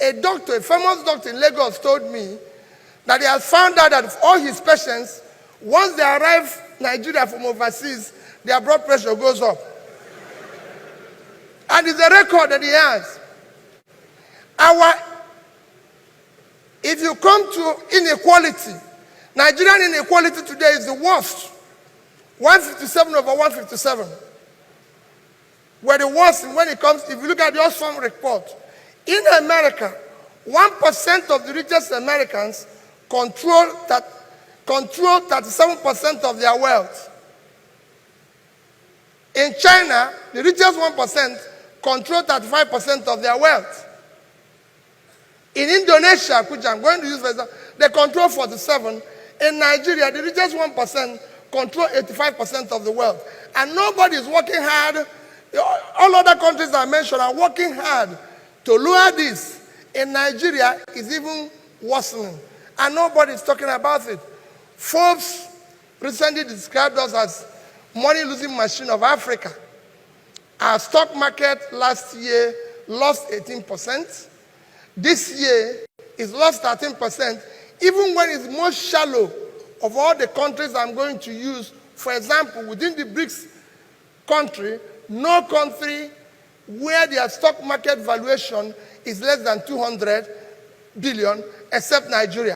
A doctor, a famous doctor in Lagos told me that he has found out that all his patients, once they arrive Nigeria from overseas, their blood pressure goes up. And it's a record that he has. If you come to inequality, Nigerian inequality today is the worst. 157 over 157. We're the worst when it comes, if you look at the Oxfam report. In America, 1% of the richest Americans control 37% of their wealth. In China, the richest 1% control 35% of their wealth. In Indonesia, which I'm going to use for example, they control 47%. In Nigeria, the richest 1% control 85% of the wealth. And nobody is working hard. All other countries I mentioned are working hard to lower this. In Nigeria, it's even worsening. And nobody is talking about it. Forbes recently described us as money-losing machine of Africa. Our stock market last year lost 18%. This year, it's lost 13%, even when it's most shallow of all the countries I'm going to use. For example, within the BRICS country, no country where their stock market valuation is less than 200 billion, except Nigeria.